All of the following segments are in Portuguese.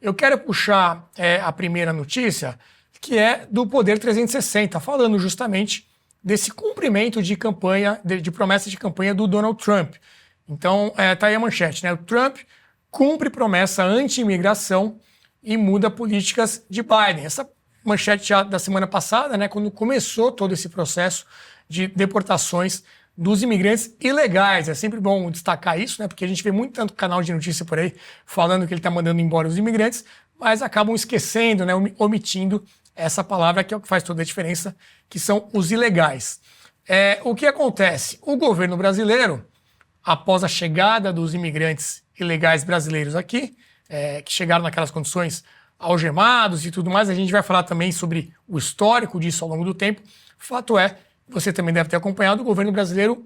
Eu quero puxar a primeira notícia, que é do Poder 360, falando justamente desse cumprimento de campanha, de promessa de campanha do Donald Trump. Então, tá aí a manchete, né? O Trump cumpre promessa anti-imigração e muda políticas de Biden. Essa manchete já da semana passada, né, quando começou todo esse processo de deportações dos imigrantes ilegais. É sempre bom destacar isso, né, porque a gente vê muito tanto canal de notícia por aí falando que ele está mandando embora os imigrantes, mas acabam esquecendo, né, omitindo essa palavra que é o que faz toda a diferença, que são os ilegais. O que acontece? O governo brasileiro, após a chegada dos imigrantes ilegais brasileiros aqui, que chegaram naquelas condições algemados e tudo mais, a gente vai falar também sobre o histórico disso ao longo do tempo. Fato é, você também deve ter acompanhado, o governo brasileiro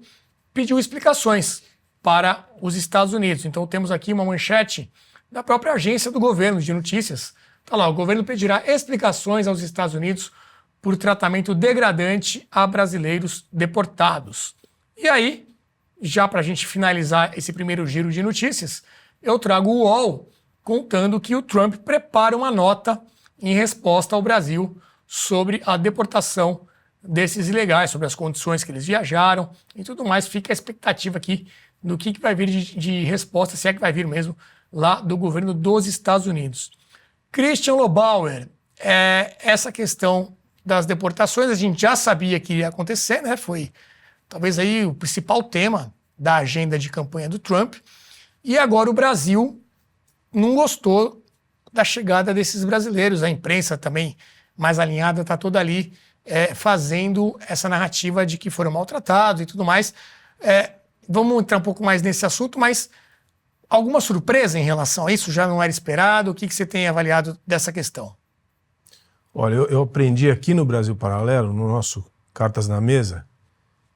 pediu explicações para os Estados Unidos. Então temos aqui uma manchete da própria agência do governo de notícias. Está lá, o governo pedirá explicações aos Estados Unidos por tratamento degradante a brasileiros deportados. E aí, já para a gente finalizar esse primeiro giro de notícias, eu trago o UOL contando que o Trump prepara uma nota em resposta ao Brasil sobre a deportação desses ilegais, sobre as condições que eles viajaram e tudo mais. Fica a expectativa aqui do que vai vir de resposta, se é que vai vir mesmo, lá do governo dos Estados Unidos. Christian Lobauer, essa questão das deportações, a gente já sabia que ia acontecer, né? Foi talvez aí o principal tema da agenda de campanha do Trump. E agora o Brasil não gostou da chegada desses brasileiros. A imprensa também, mais alinhada, está toda ali fazendo essa narrativa de que foram maltratados e tudo mais. Vamos entrar um pouco mais nesse assunto, mas alguma surpresa em relação a isso? Já não era esperado? O que você tem avaliado dessa questão? Olha, eu aprendi aqui no Brasil Paralelo, no nosso Cartas na Mesa,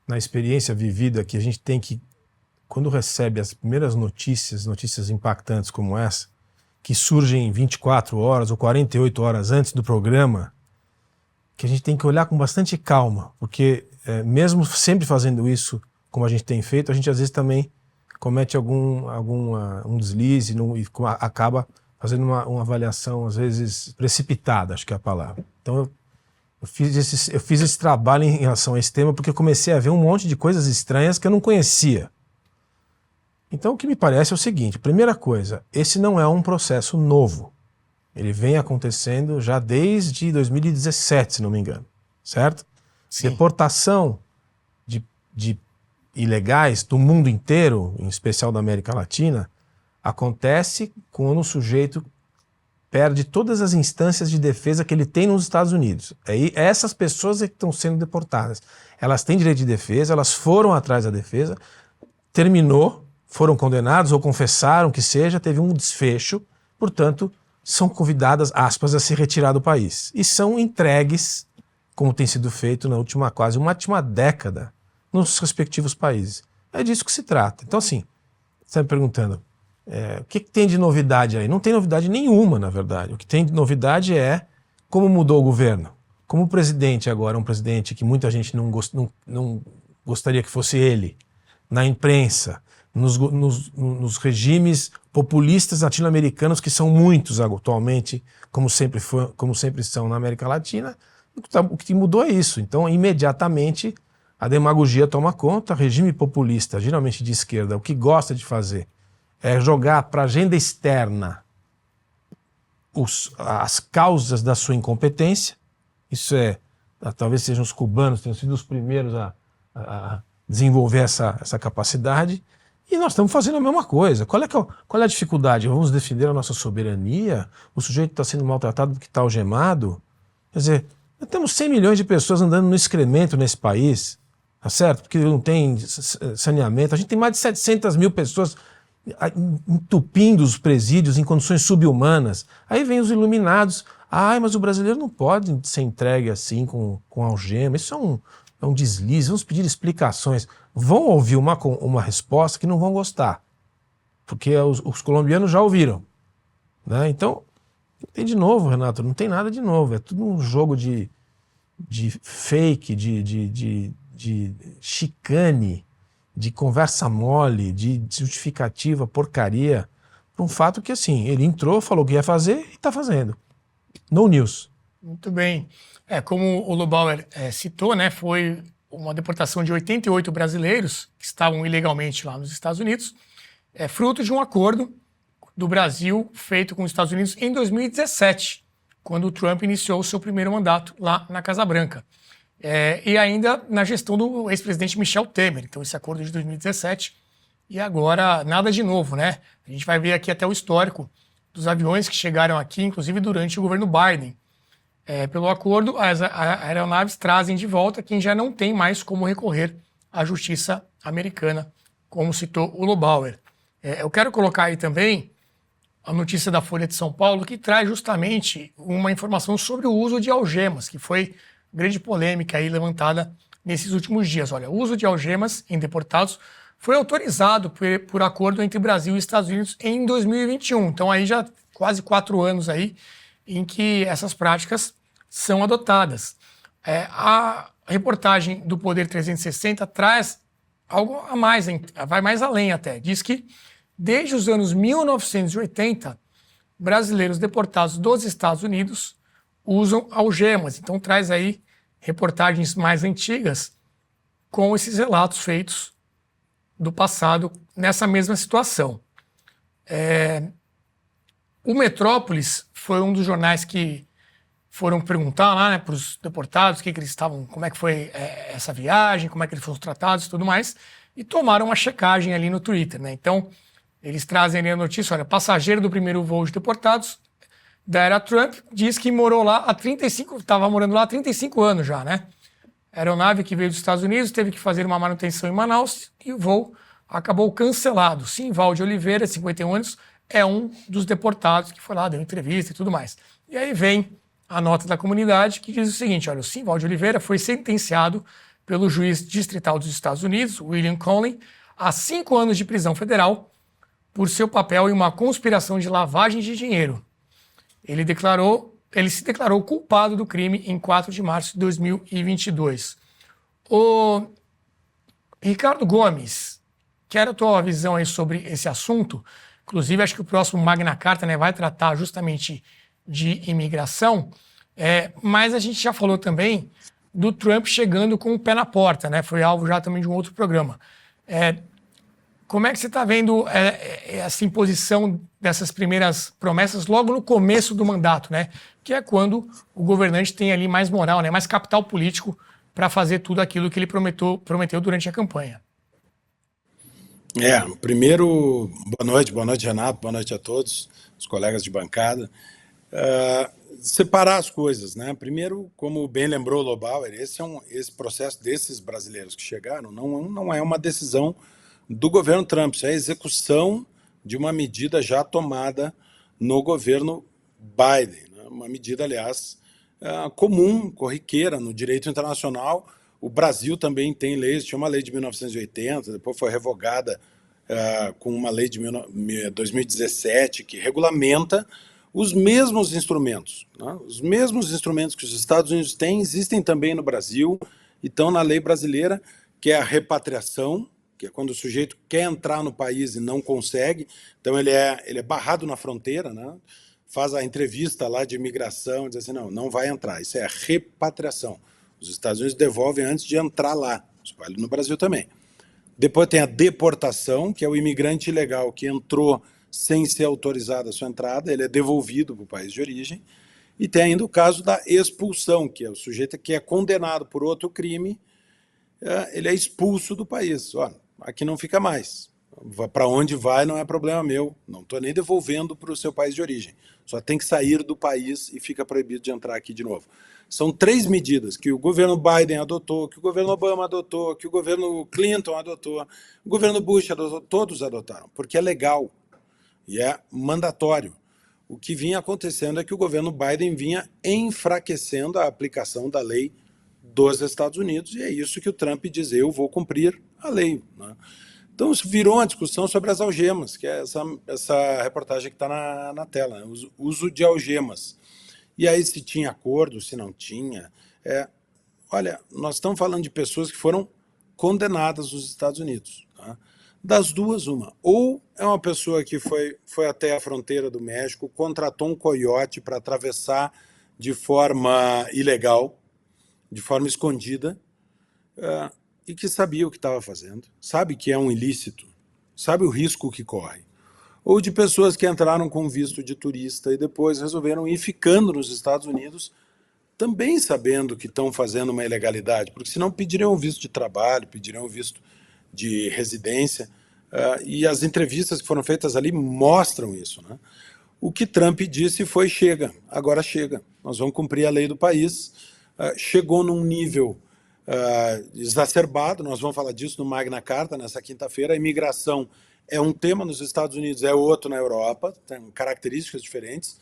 na experiência vivida, que a gente tem que, quando recebe as primeiras notícias impactantes como essa, que surgem 24 horas ou 48 horas antes do programa, que a gente tem que olhar com bastante calma, porque mesmo sempre fazendo isso, como a gente tem feito, a gente às vezes também comete um deslize e acaba fazendo uma avaliação, às vezes, precipitada, acho que é a palavra. Então, eu fiz esse trabalho em relação a esse tema porque eu comecei a ver um monte de coisas estranhas que eu não conhecia. Então, o que me parece é o seguinte: primeira coisa, esse não é um processo novo. Ele vem acontecendo já desde 2017, se não me engano, certo? Sim. Deportação de ilegais do mundo inteiro, em especial da América Latina, acontece quando o sujeito perde todas as instâncias de defesa que ele tem nos Estados Unidos. Essas pessoas é que estão sendo deportadas. Elas têm direito de defesa, elas foram atrás da defesa, terminou, foram condenados ou confessaram que seja, teve um desfecho, portanto, são convidadas, aspas, a se retirar do país. E são entregues, como tem sido feito na última década, nos respectivos países. É disso que se trata. Então, assim, você está me perguntando, o que tem de novidade aí? Não tem novidade nenhuma, na verdade. O que tem de novidade é como mudou o governo. Como o presidente agora é um presidente que muita gente não gostaria que fosse ele, na imprensa, nos regimes populistas latino-americanos, que são muitos atualmente, como sempre são na América Latina, o que mudou é isso. Então, imediatamente, a demagogia toma conta. Regime populista, geralmente de esquerda, o que gosta de fazer é jogar para a agenda externa as causas da sua incompetência. Isso talvez sejam os cubanos, tenham sido os primeiros a desenvolver essa capacidade. E nós estamos fazendo a mesma coisa. Qual é a dificuldade? Vamos defender a nossa soberania? O sujeito está sendo maltratado porque está algemado? Quer dizer, nós temos 100 milhões de pessoas andando no excremento nesse país, tá certo? Porque não tem saneamento. A gente tem mais de 700 mil pessoas entupindo os presídios em condições subhumanas. Aí vem os iluminados. Mas o brasileiro não pode ser entregue assim com algema. Isso é um deslize. Vamos pedir explicações. Vão ouvir uma resposta que não vão gostar. Porque os colombianos já ouviram, né? Então, não tem de novo, Renato. Não tem nada de novo. É tudo um jogo de fake, de chicane, de conversa mole, de justificativa, porcaria. para um fato que, assim, ele entrou, falou que ia fazer e está fazendo. No news. Muito bem. Como o Lobauer citou, né, foi uma deportação de 88 brasileiros que estavam ilegalmente lá nos Estados Unidos, fruto de um acordo do Brasil feito com os Estados Unidos em 2017, quando o Trump iniciou o seu primeiro mandato lá na Casa Branca. E ainda na gestão do ex-presidente Michel Temer. Então, esse acordo de 2017 e agora nada de novo, né? A gente vai ver aqui até o histórico dos aviões que chegaram aqui, inclusive durante o governo Biden. Pelo acordo, as aeronaves trazem de volta quem já não tem mais como recorrer à justiça americana, como citou o Lobauer. Eu quero colocar aí também a notícia da Folha de São Paulo, que traz justamente uma informação sobre o uso de algemas, que foi grande polêmica aí levantada nesses últimos dias. Olha, o uso de algemas em deportados foi autorizado por acordo entre Brasil e Estados Unidos em 2021. Então aí já quase 4 anos aí em que essas práticas são adotadas. A reportagem do Poder 360 traz algo a mais, vai mais além até. Diz que desde os anos 1980, brasileiros deportados dos Estados Unidos usam algemas. Então traz aí reportagens mais antigas com esses relatos feitos do passado nessa mesma situação. O Metrópolis foi um dos jornais que foram perguntar lá, né, para os deportados que eles estavam, como é que foi essa viagem, como é que eles foram tratados e tudo mais, e tomaram uma checagem ali no Twitter, né? Então, eles trazem ali a notícia, olha, passageiro do primeiro voo de deportados da era Trump diz que morou lá há 35, estava morando lá há 35 anos já, né? A aeronave que veio dos Estados Unidos teve que fazer uma manutenção em Manaus e o voo acabou cancelado. Simvalde Oliveira, 51 anos, é um dos deportados que foi lá, deu entrevista e tudo mais. E aí vem a nota da comunidade que diz o seguinte, olha, o Simvalde Oliveira foi sentenciado pelo juiz distrital dos Estados Unidos, William Conley, a 5 anos de prisão federal por seu papel em uma conspiração de lavagem de dinheiro. Ele se declarou culpado do crime em 4 de março de 2022. O Ricardo Gomes, quero a tua visão aí sobre esse assunto. Inclusive, acho que o próximo Magna Carta, né, vai tratar justamente de imigração, mas a gente já falou também do Trump chegando com o pé na porta, né? Foi alvo já também de um outro programa. Como é que você está vendo essa imposição dessas primeiras promessas logo no começo do mandato, né? Que é quando o governante tem ali mais moral, né? Mais capital político para fazer tudo aquilo que ele prometeu durante a campanha. Primeiro, boa noite, Renato, boa noite a todos, os colegas de bancada. Separar as coisas, né? Primeiro, como bem lembrou o Lobauer, esse processo desses brasileiros que chegaram não é uma decisão do governo Trump, isso é a execução de uma medida já tomada no governo Biden, né? Uma medida, aliás, comum, corriqueira no direito internacional. O Brasil também tem leis, tinha uma lei de 1980, depois foi revogada com uma lei de 2017 que regulamenta os mesmos instrumentos, né? Os mesmos instrumentos que os Estados Unidos têm existem também no Brasil e estão na lei brasileira, que é a repatriação, que é quando o sujeito quer entrar no país e não consegue, então ele é barrado na fronteira, né? Faz a entrevista lá de imigração, diz assim, não vai entrar, isso é a repatriação. Os Estados Unidos devolvem antes de entrar lá, no Brasil também. Depois tem a deportação, que é o imigrante ilegal que entrou sem ser autorizada a sua entrada, ele é devolvido para o país de origem. E tem ainda o caso da expulsão, que é o sujeito que é condenado por outro crime, ele é expulso do país. Olha, aqui não fica mais. Para onde vai não é problema meu, não estou nem devolvendo para o seu país de origem. Só tem que sair do país e fica proibido de entrar aqui de novo. São 3 medidas que o governo Biden adotou, que o governo Obama adotou, que o governo Clinton adotou, o governo Bush adotou, todos adotaram, porque é legal e é mandatório. O que vinha acontecendo é que o governo Biden vinha enfraquecendo a aplicação da lei dos Estados Unidos, e é isso que o Trump diz, eu vou cumprir a lei, né? Então isso virou uma discussão sobre as algemas, que é essa reportagem que está na tela, né? O uso de algemas. E aí se tinha acordo, se não tinha. Olha, nós estamos falando de pessoas que foram condenadas nos Estados Unidos, tá? Das duas, uma. Ou é uma pessoa que foi até a fronteira do México, contratou um coiote para atravessar de forma ilegal, de forma escondida, e que sabia o que estava fazendo, sabe que é um ilícito, sabe o risco que corre. Ou de pessoas que entraram com visto de turista e depois resolveram ir ficando nos Estados Unidos, também sabendo que estão fazendo uma ilegalidade, porque senão pediriam um visto de trabalho, pediriam um visto de residência, e as entrevistas que foram feitas ali mostram isso, né? O que Trump disse foi: chega, agora chega, nós vamos cumprir a lei do país. Chegou num nível exacerbado, nós vamos falar disso no Magna Carta nessa quinta-feira. A imigração é um tema nos Estados Unidos, é outro na Europa, tem características diferentes,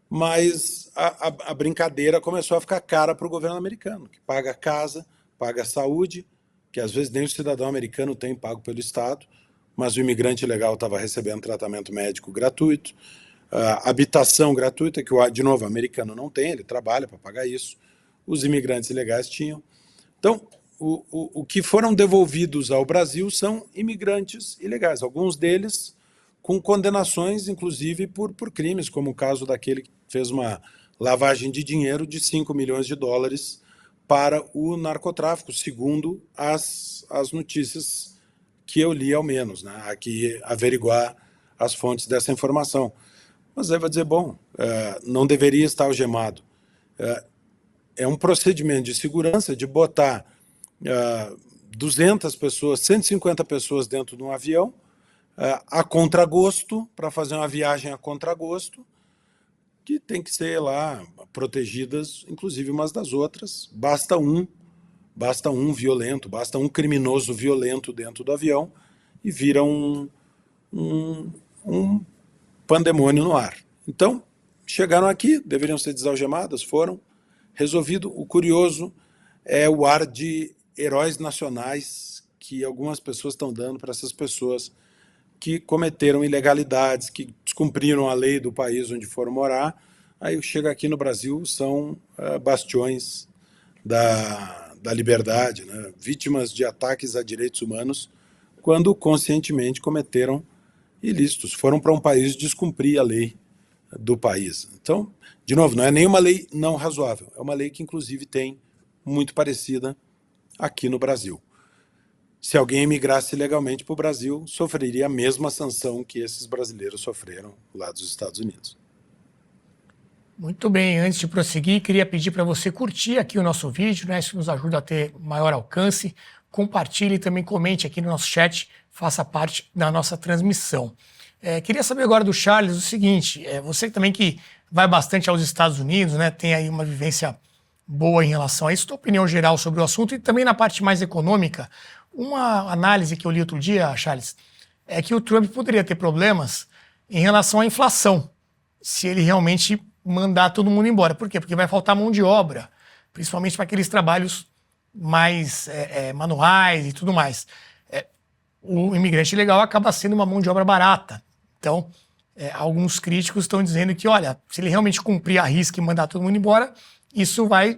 mas a brincadeira começou a ficar cara para o governo americano, que paga casa, paga saúde, que às vezes nem o cidadão americano tem pago pelo Estado, mas o imigrante legal estava recebendo tratamento médico gratuito, habitação gratuita, que, de novo, o americano não tem, ele trabalha para pagar isso, os imigrantes ilegais tinham. Então, o que foram devolvidos ao Brasil são imigrantes ilegais, alguns deles com condenações, inclusive, por crimes, como o caso daquele que fez uma lavagem de dinheiro de 5 milhões de dólares para o narcotráfico, segundo as notícias que eu li, ao menos, né? Aqui averiguar as fontes dessa informação. Mas aí vai dizer, bom, não deveria estar algemado. É um procedimento de segurança de botar 200 pessoas, 150 pessoas dentro de um avião, a contragosto, para fazer uma viagem a contragosto, que tem que ser lá protegidas, inclusive umas das outras. Basta um violento, basta um criminoso violento dentro do avião e vira um pandemônio no ar. Então, chegaram aqui, deveriam ser desalgemadas, foram, resolvido. O curioso é o ar de heróis nacionais que algumas pessoas estão dando para essas pessoas que cometeram ilegalidades, que descumpriram a lei do país onde foram morar. Aí chega aqui no Brasil, são bastiões da liberdade, né? Vítimas de ataques a direitos humanos, quando conscientemente cometeram ilícitos, foram para um país descumprir a lei do país. Então, de novo, não é nenhuma lei não razoável, é uma lei que inclusive tem muito parecida aqui no Brasil. Se alguém emigrasse ilegalmente para o Brasil, sofreria a mesma sanção que esses brasileiros sofreram lá dos Estados Unidos. Muito bem, antes de prosseguir, queria pedir para você curtir aqui o nosso vídeo, né? Isso nos ajuda a ter maior alcance. Compartilhe e também comente aqui no nosso chat, faça parte da nossa transmissão. Queria saber agora do Charles o seguinte, você também que vai bastante aos Estados Unidos, né? Tem aí uma vivência boa em relação a isso, tua opinião geral sobre o assunto e também na parte mais econômica. Uma análise que eu li outro dia, Charles, é que o Trump poderia ter problemas em relação à inflação, se ele realmente mandar todo mundo embora. Por quê? Porque vai faltar mão de obra, principalmente para aqueles trabalhos mais manuais e tudo mais. O imigrante ilegal acaba sendo uma mão de obra barata. Então, alguns críticos estão dizendo que, olha, se ele realmente cumprir a risca e mandar todo mundo embora, isso vai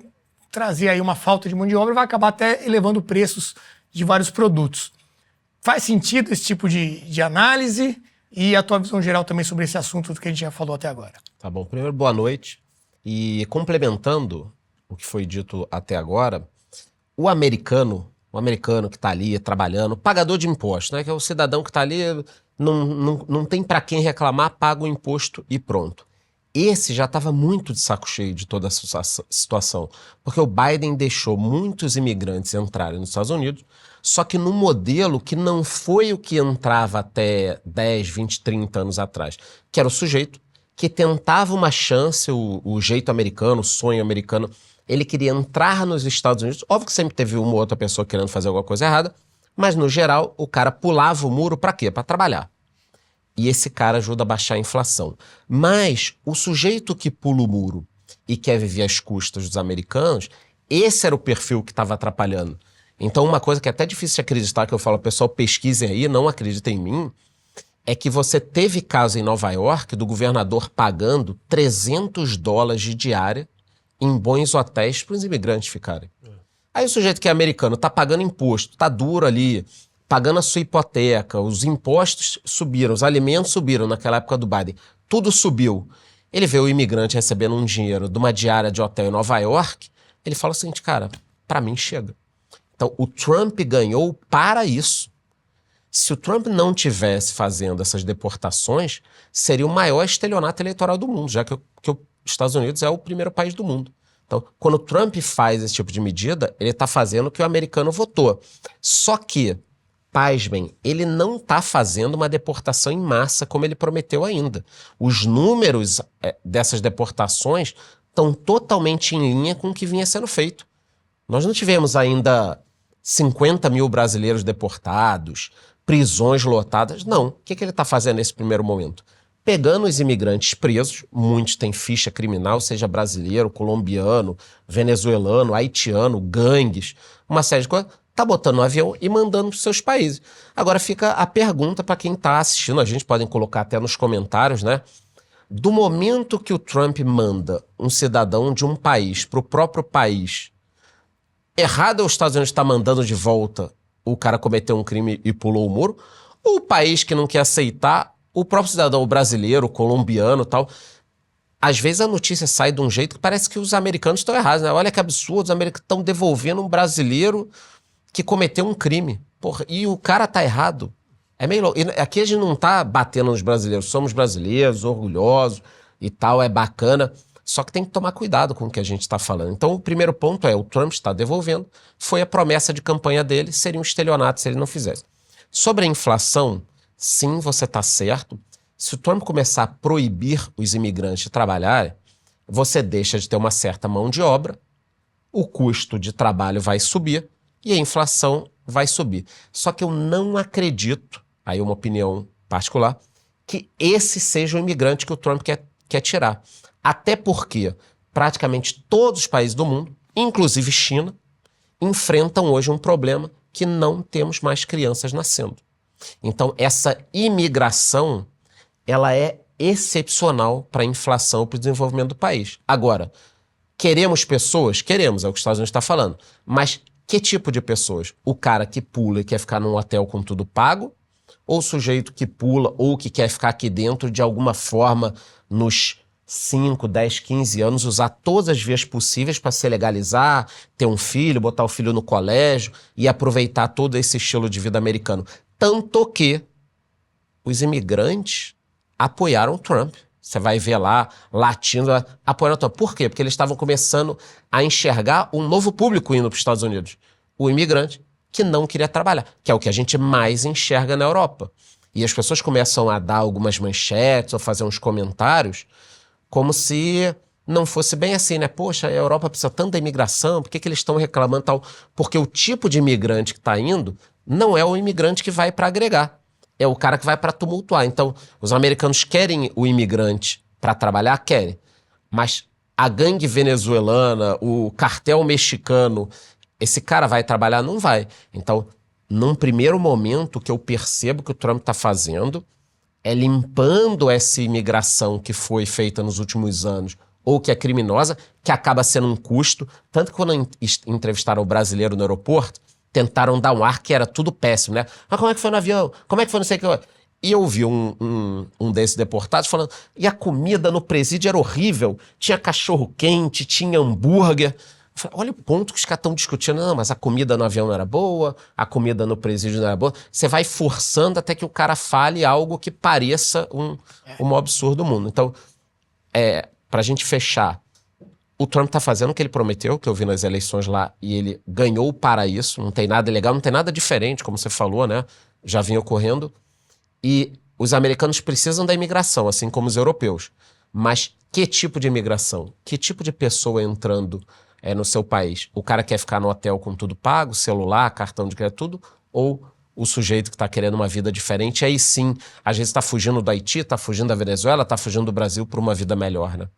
trazer aí uma falta de mão de obra e vai acabar até elevando preços de vários produtos. Faz sentido esse tipo de análise e a tua visão geral também sobre esse assunto que a gente já falou até agora? Tá bom. Primeiro, boa noite. E complementando o que foi dito até agora, o americano que está ali trabalhando, pagador de imposto, né? Que é o cidadão que está ali, não tem para quem reclamar, paga o imposto e pronto. Esse já estava muito de saco cheio de toda essa situação, porque o Biden deixou muitos imigrantes entrarem nos Estados Unidos, só que num modelo que não foi o que entrava até 10, 20, 30 anos atrás, que era o sujeito que tentava uma chance, o jeito americano, o sonho americano, ele queria entrar nos Estados Unidos, óbvio que sempre teve uma ou outra pessoa querendo fazer alguma coisa errada, mas no geral o cara pulava o muro para quê? Para trabalhar. E esse cara ajuda a baixar a inflação. Mas o sujeito que pula o muro e quer viver às custas dos americanos, esse era o perfil que estava atrapalhando. Então uma coisa que é até difícil de acreditar, que eu falo, pessoal, pesquisem aí, não acreditem em mim, é que você teve caso em Nova York do governador pagando $300 de diária em bons hotéis para os imigrantes ficarem. Aí o sujeito que é americano está pagando imposto, está duro ali, pagando a sua hipoteca, os impostos subiram, os alimentos subiram naquela época do Biden, tudo subiu. Ele vê o imigrante recebendo um dinheiro de uma diária de hotel em Nova York, ele fala o seguinte, cara, para mim chega. Então, o Trump ganhou para isso. Se o Trump não tivesse fazendo essas deportações, seria o maior estelionato eleitoral do mundo, já que os Estados Unidos é o primeiro país do mundo. Então, quando o Trump faz esse tipo de medida, ele está fazendo o que o americano votou. Só que, pasmem, ele não está fazendo uma deportação em massa como ele prometeu ainda. Os números dessas deportações estão totalmente em linha com o que vinha sendo feito. Nós não tivemos ainda 50 mil brasileiros deportados, prisões lotadas. Não. O que ele está fazendo nesse primeiro momento? Pegando os imigrantes presos, muitos têm ficha criminal, seja brasileiro, colombiano, venezuelano, haitiano, gangues, uma série de coisas, tá botando no avião e mandando para os seus países. Agora fica a pergunta para quem está assistindo, a gente pode colocar até nos comentários, né? Do momento que o Trump manda um cidadão de um país para o próprio país, errado é os Estados Unidos estar mandando de volta o cara cometeu um crime e pulou o muro, ou o país que não quer aceitar, o próprio cidadão brasileiro, o colombiano e tal. Às vezes a notícia sai de um jeito que parece que os americanos estão errados, né? Olha que absurdo, os americanos estão devolvendo um brasileiro que cometeu um crime. Porra, e o cara tá errado. É meio louco. E aqui a gente não tá batendo nos brasileiros, somos brasileiros, orgulhosos e tal, é bacana. Só que tem que tomar cuidado com o que a gente está falando. Então o primeiro ponto é, o Trump está devolvendo, foi a promessa de campanha dele, seria um estelionato se ele não fizesse. Sobre a inflação, sim, você está certo. Se o Trump começar a proibir os imigrantes de trabalharem, você deixa de ter uma certa mão de obra, o custo de trabalho vai subir e a inflação vai subir. Só que eu não acredito, aí uma opinião particular, que esse seja o imigrante que o Trump quer tirar. Até porque praticamente todos os países do mundo, inclusive China, enfrentam hoje um problema que não temos mais crianças nascendo. Então, essa imigração, ela é excepcional para a inflação, para o desenvolvimento do país. Agora, queremos pessoas? Queremos, é o que os Estados Unidos está falando. Mas que tipo de pessoas? O cara que pula e quer ficar num hotel com tudo pago? Ou o sujeito que pula ou que quer ficar aqui dentro de alguma forma nos 5, 10, 15 anos, usar todas as vias possíveis para se legalizar, ter um filho, botar o filho no colégio e aproveitar todo esse estilo de vida americano. Tanto que os imigrantes apoiaram o Trump. Você vai ver lá, latindo, apoiando o Trump. Por quê? Porque eles estavam começando a enxergar um novo público indo para os Estados Unidos. O imigrante que não queria trabalhar, que é o que a gente mais enxerga na Europa. E as pessoas começam a dar algumas manchetes ou fazer uns comentários como se não fosse bem assim, né? Poxa, a Europa precisa tanto da imigração, por que eles estão reclamando tal? Porque o tipo de imigrante que está indo não é o imigrante que vai para agregar, é o cara que vai para tumultuar. Então, os americanos querem o imigrante para trabalhar? Querem. Mas a gangue venezuelana, o cartel mexicano, esse cara vai trabalhar? Não vai. Então, num primeiro momento, o que eu percebo que o Trump está fazendo é limpando essa imigração que foi feita nos últimos anos, ou que é criminosa, que acaba sendo um custo. Tanto que quando entrevistaram o brasileiro no aeroporto, tentaram dar um ar que era tudo péssimo, né? Mas como é que foi no avião? Como é que foi não sei o que? E eu vi um desses deportados falando, e a comida no presídio era horrível, tinha cachorro quente, tinha hambúrguer. Eu falei, olha o ponto que os caras estão discutindo, não, mas a comida no avião não era boa, a comida no presídio não era boa. Você vai forçando até que o cara fale algo que pareça o maior absurdo do mundo. Então, pra gente fechar, o Trump tá fazendo o que ele prometeu, que eu vi nas eleições lá, e ele ganhou para isso, não tem nada legal, não tem nada diferente, como você falou, né? Já vinha ocorrendo. E os americanos precisam da imigração, assim como os europeus. Mas que tipo de imigração? Que tipo de pessoa entrando no seu país? O cara quer ficar no hotel com tudo pago, celular, cartão de crédito, tudo? Ou o sujeito que está querendo uma vida diferente, aí sim, às vezes está fugindo do Haiti, está fugindo da Venezuela, está fugindo do Brasil por uma vida melhor, né?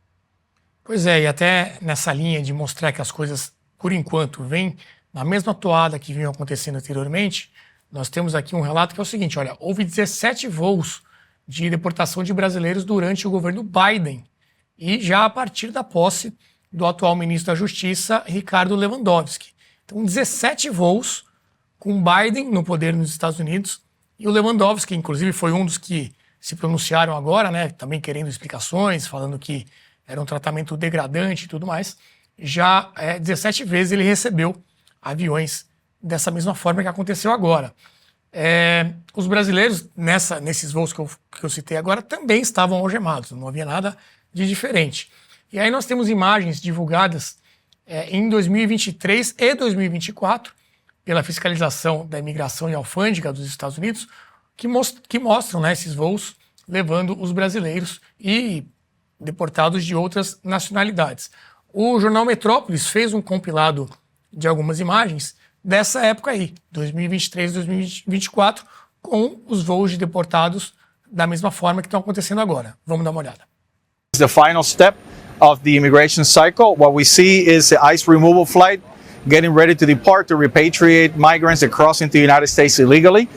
Pois é, e até nessa linha de mostrar que as coisas, por enquanto, vêm na mesma toada que vinham acontecendo anteriormente, nós temos aqui um relato que é o seguinte, olha, houve 17 voos de deportação de brasileiros durante o governo Biden e já a partir da posse do atual ministro da Justiça, Ricardo Lewandowski. Então, 17 voos com Biden no poder nos Estados Unidos e o Lewandowski, inclusive foi um dos que se pronunciaram agora, né, também querendo explicações, falando que era um tratamento degradante e tudo mais. Já 17 vezes ele recebeu aviões dessa mesma forma que aconteceu agora. Os brasileiros, nesses voos que eu citei agora, também estavam algemados, não havia nada de diferente. E aí nós temos imagens divulgadas em 2023 e 2024 pela fiscalização da imigração e alfândega dos Estados Unidos, que mostram, né, esses voos levando os brasileiros e deportados de outras nacionalidades. O jornal Metrópolis fez um compilado de algumas imagens dessa época aí, 2023 e 2024, com os voos de deportados da mesma forma que estão acontecendo agora. Vamos dar uma olhada. The final step of the immigration cycle. What we see is the ICE removal flight getting ready to depart to repatriate migrants that cross into the United States illegally.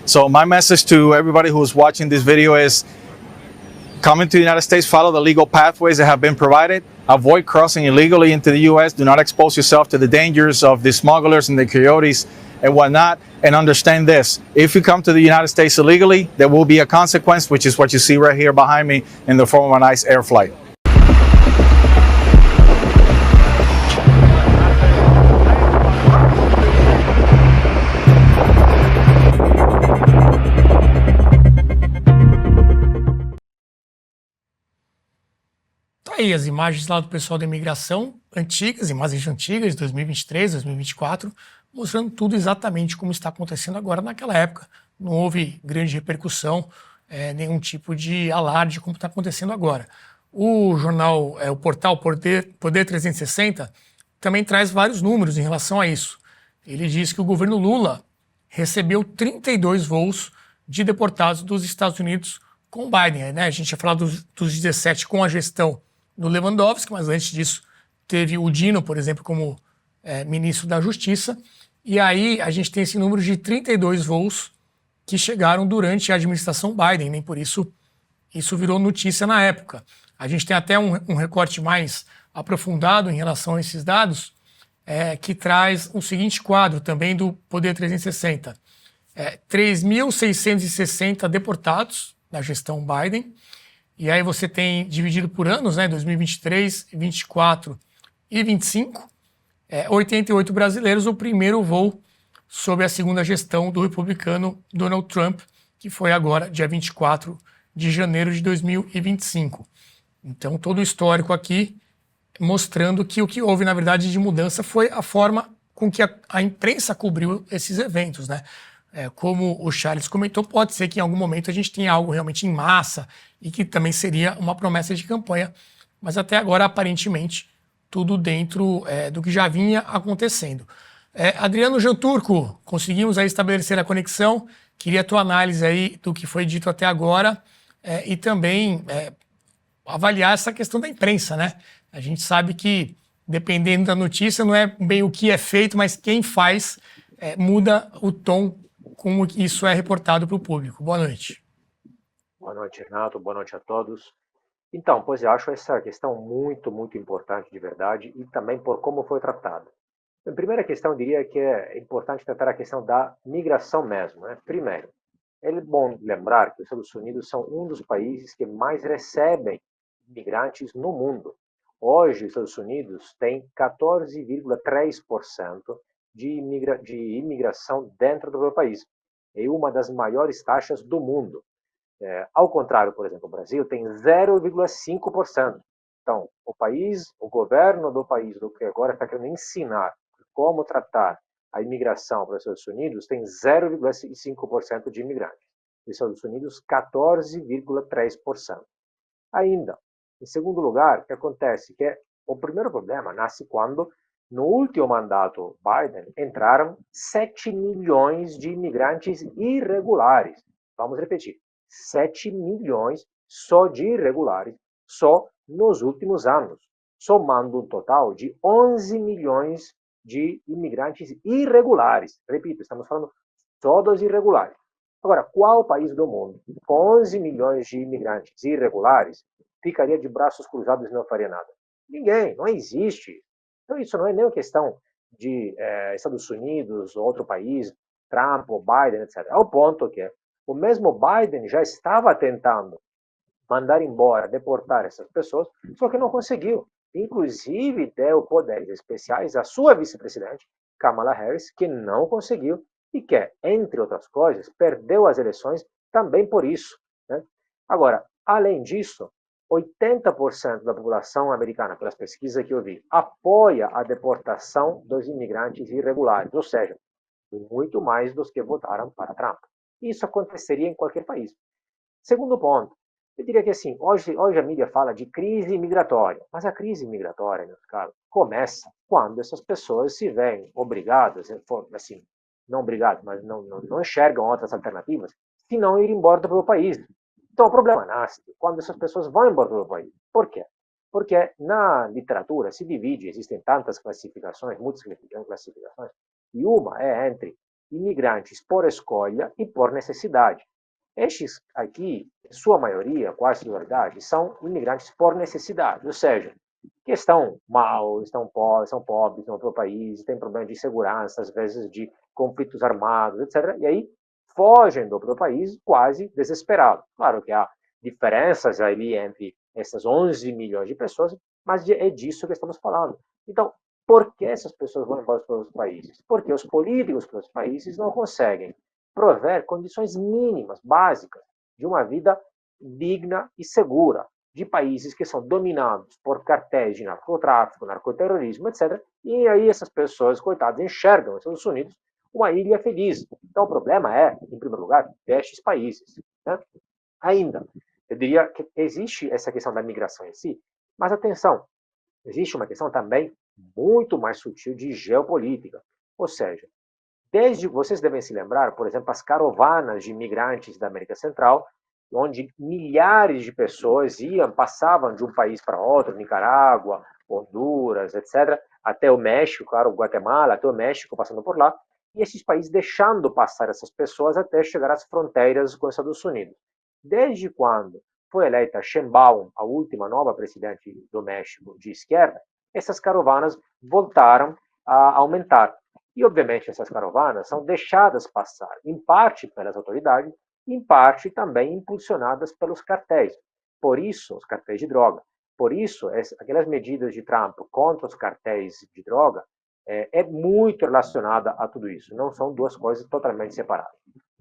So my message to everybody who's watching this video is coming to the United States, follow the legal pathways that have been provided, avoid crossing illegally into the U.S., do not expose yourself to the dangers of the smugglers and the coyotes and whatnot, and understand this. If you come to the United States illegally, there will be a consequence, which is what you see right here behind me in the form of an ICE air flight. Tá aí as imagens lá do pessoal da imigração, imagens antigas, de 2023, 2024, mostrando tudo exatamente como está acontecendo agora. Naquela época não houve grande repercussão, nenhum tipo de alarde como está acontecendo agora. O jornal, o portal Poder 360, também traz vários números em relação a isso. Ele diz que o governo Lula recebeu 32 voos de deportados dos Estados Unidos com Biden, né? A gente ia falar dos 17 com a gestão do Lewandowski, mas antes disso teve o Dino, por exemplo, como ministro da Justiça. E aí a gente tem esse número de 32 voos que chegaram durante a administração Biden, nem por isso virou notícia na época. A gente tem até um recorte mais aprofundado em relação a esses dados, que traz o seguinte quadro também do Poder 360. 3.660 deportados na gestão Biden, e aí você tem dividido por anos, né, 2023, 24 e 25, 88 brasileiros, o primeiro voo sob a segunda gestão do republicano Donald Trump, que foi agora, dia 24 de janeiro de 2025. Então, todo o histórico aqui mostrando que o que houve, na verdade, de mudança foi a forma com que a imprensa cobriu esses eventos, né? Como o Charles comentou, pode ser que em algum momento a gente tenha algo realmente em massa e que também seria uma promessa de campanha, mas até agora, aparentemente, tudo dentro do que já vinha acontecendo. Adriano Janturco, conseguimos aí estabelecer a conexão, queria a tua análise aí do que foi dito até agora e também avaliar essa questão da imprensa, né? A gente sabe que, dependendo da notícia, não é bem o que é feito, mas quem faz muda o tom como isso é reportado para o público. Boa noite. Boa noite, Renato. Boa noite a todos. Então, pois eu acho essa questão muito, muito importante de verdade e também por como foi tratada. A primeira questão, eu diria que é importante tratar a questão da migração mesmo, né? Primeiro, é bom lembrar que os Estados Unidos são um dos países que mais recebem imigrantes no mundo. Hoje, os Estados Unidos têm 14,3% de imigração dentro do seu país. É uma das maiores taxas do mundo. Ao contrário, por exemplo, o Brasil tem 0,5%. Então, o governo do país, do que agora está querendo ensinar como tratar a imigração para os Estados Unidos, tem 0,5% de imigrantes. Os Estados Unidos, 14,3%. Ainda, em segundo lugar, o que acontece? Que o primeiro problema nasce quando, no último mandato Biden, entraram 7 milhões de imigrantes irregulares. Vamos repetir. 7 milhões só de irregulares, só nos últimos anos, somando um total de 11 milhões de imigrantes irregulares. Repito, estamos falando só dos irregulares. Agora, qual país do mundo, com 11 milhões de imigrantes irregulares, ficaria de braços cruzados e não faria nada? Ninguém, não existe. Então, isso não é nem uma questão de Estados Unidos, outro país, Trump ou Biden, etc. Ao ponto que o mesmo Biden já estava tentando mandar embora, deportar essas pessoas, só que não conseguiu. Inclusive, deu poderes especiais à sua vice-presidente, Kamala Harris, que não conseguiu e que, entre outras coisas, perdeu as eleições também por isso. Né? Agora, além disso, 80% da população americana, pelas pesquisas que eu vi, apoia a deportação dos imigrantes irregulares, ou seja, muito mais dos que votaram para Trump. Isso aconteceria em qualquer país. Segundo ponto, eu diria que assim, hoje a mídia fala de crise migratória, mas a crise migratória, meus caros, começa quando essas pessoas se veem obrigadas, assim, não obrigadas, mas não enxergam outras alternativas, se não ir embora do seu país. Então o problema nasce quando essas pessoas vão embora do seu país. Por quê? Porque na literatura se divide, existem tantas classificações, muitas classificações, e uma é entre imigrantes por escolha e por necessidade. Estes aqui, em sua maioria, quase totalidade, são imigrantes por necessidade, ou seja, que estão mal, são pobres no outro país, têm problemas de segurança, às vezes de conflitos armados, etc. E aí fogem do próprio país quase desesperados. Claro que há diferenças ali entre essas 11 milhões de pessoas, mas é disso que estamos falando. Então, por que essas pessoas vão embora para os países? Porque os políticos dos países não conseguem prover condições mínimas, básicas, de uma vida digna e segura, de países que são dominados por cartéis de narcotráfico, narcoterrorismo, etc. E aí essas pessoas, coitadas, enxergam os Estados Unidos uma ilha feliz. Então o problema é, em primeiro lugar, destes países. Né? Ainda, eu diria que existe essa questão da migração em si, mas atenção, existe uma questão também muito mais sutil de geopolítica. Ou seja, desde vocês devem se lembrar, por exemplo, as caravanas de imigrantes da América Central, onde milhares de pessoas passavam de um país para outro, Nicarágua, Honduras, etc., até o México, claro, Guatemala, até o México, passando por lá, e esses países deixando passar essas pessoas até chegar às fronteiras com os Estados Unidos. Desde quando foi eleita Sheinbaum, a última nova presidente do México de esquerda, essas caravanas voltaram a aumentar. E, obviamente, essas caravanas são deixadas passar, em parte pelas autoridades, em parte também impulsionadas pelos cartéis. Por isso, os cartéis de droga. Por isso, aquelas medidas de Trump contra os cartéis de droga é muito relacionada a tudo isso. Não são duas coisas totalmente separadas.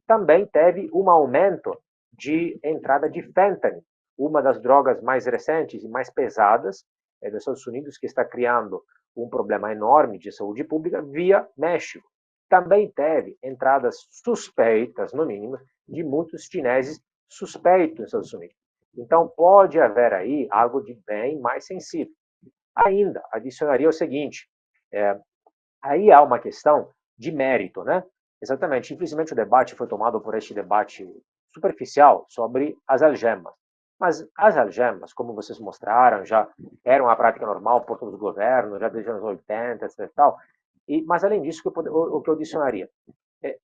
Também teve um aumento de entrada de fentanyl, uma das drogas mais recentes e mais pesadas dos Estados Unidos, que está criando um problema enorme de saúde pública via México. Também teve entradas suspeitas, no mínimo, de muitos chineses suspeitos nos Estados Unidos. Então, pode haver aí algo de bem mais sensível. Ainda, adicionaria o seguinte, aí há uma questão de mérito, né? Exatamente, infelizmente o debate foi tomado por este debate superficial sobre as algemas. Mas as algemas, como vocês mostraram, já eram a prática normal por todos os governos, já desde os anos 80, etc. Mas, além disso, o que eu adicionaria?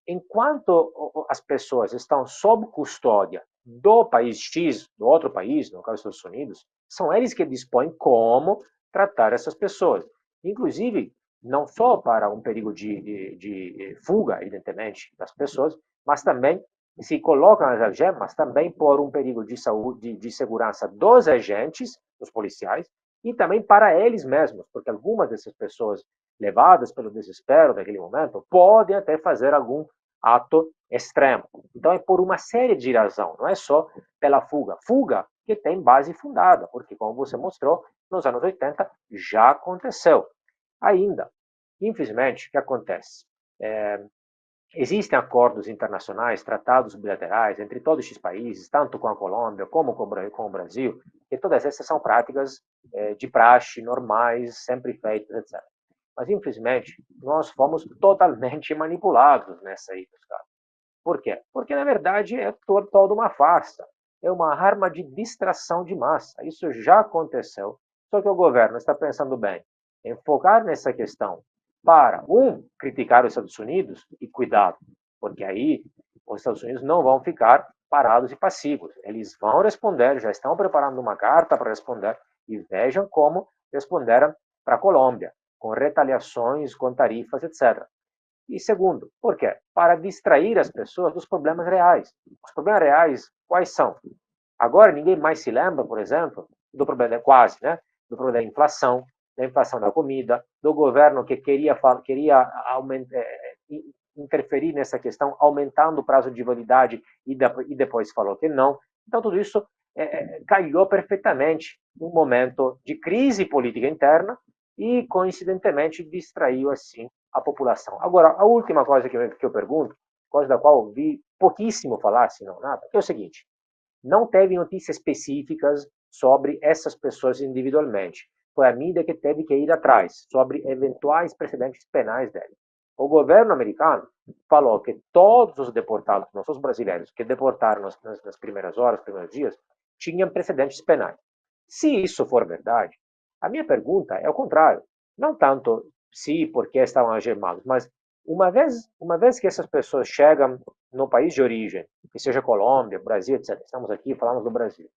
Enquanto as pessoas estão sob custódia do país X, do outro país, no caso dos Estados Unidos, são eles que dispõem como tratar essas pessoas. Inclusive, não só para um perigo de fuga, evidentemente, das pessoas, mas também se colocam as algemas também por um perigo de saúde, de segurança dos agentes, dos policiais, e também para eles mesmos, porque algumas dessas pessoas levadas pelo desespero daquele momento podem até fazer algum ato extremo. Então é por uma série de razões, não é só pela fuga. Fuga que tem base fundada, porque como você mostrou, nos anos 80 já aconteceu. Ainda, infelizmente, o que acontece? Existem acordos internacionais, tratados bilaterais entre todos estes países, tanto com a Colômbia como com o Brasil, e todas essas são práticas de praxe normais, sempre feitas, etc. Mas, infelizmente, nós fomos totalmente manipulados nessa aí, cara. Por quê? Porque, na verdade, é toda uma farsa. É uma arma de distração de massa. Isso já aconteceu. Só que o governo está pensando bem em focar nessa questão para, criticar os Estados Unidos, e cuidado, porque aí os Estados Unidos não vão ficar parados e passivos. Eles vão responder, já estão preparando uma carta para responder, e vejam como responderam para a Colômbia, com retaliações, com tarifas, etc. E segundo, por quê? Para distrair as pessoas dos problemas reais. Os problemas reais, quais são? Agora ninguém mais se lembra, por exemplo, do problema, quase, né? Do problema da inflação da comida, do governo que queria interferir nessa questão, aumentando o prazo de validade e depois falou que não. Então tudo isso calhou perfeitamente num momento de crise política interna e, coincidentemente, distraiu assim a população. Agora, a última coisa que eu pergunto, coisa da qual eu vi pouquíssimo falar, se não nada, é o seguinte: não teve notícias específicas sobre essas pessoas individualmente. Foi a mídia que teve que ir atrás sobre eventuais precedentes penais dele. O governo americano falou que todos os deportados, nossos brasileiros, que deportaram nas primeiras horas, primeiros dias, tinham precedentes penais. Se isso for verdade, a minha pergunta é o contrário. Não tanto se e por que estavam algemados, mas uma vez que essas pessoas chegam no país de origem, que seja Colômbia, Brasil, etc., estamos aqui, falamos do Brasil,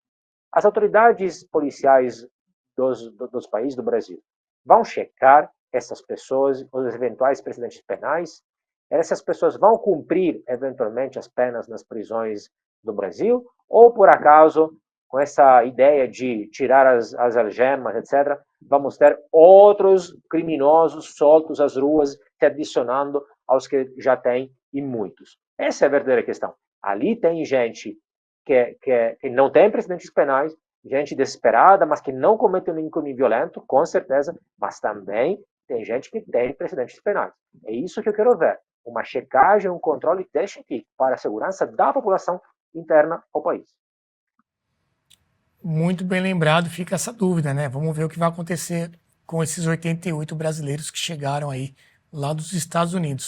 as autoridades policiais dos países do Brasil vão checar essas pessoas, os eventuais precedentes penais, essas pessoas vão cumprir eventualmente as penas nas prisões do Brasil, ou por acaso, com essa ideia de tirar as algemas, etc., vamos ter outros criminosos soltos às ruas, se adicionando aos que já tem, e muitos. Essa é a verdadeira questão. Ali tem gente que não tem precedentes penais, gente desesperada, mas que não cometeu nenhum crime violento, com certeza, mas também tem gente que tem precedentes penais. É isso que eu quero ver. Uma checagem, um controle definitivo para a segurança da população interna ao país. Muito bem lembrado, fica essa dúvida, né? Vamos ver o que vai acontecer com esses 88 brasileiros que chegaram aí lá dos Estados Unidos.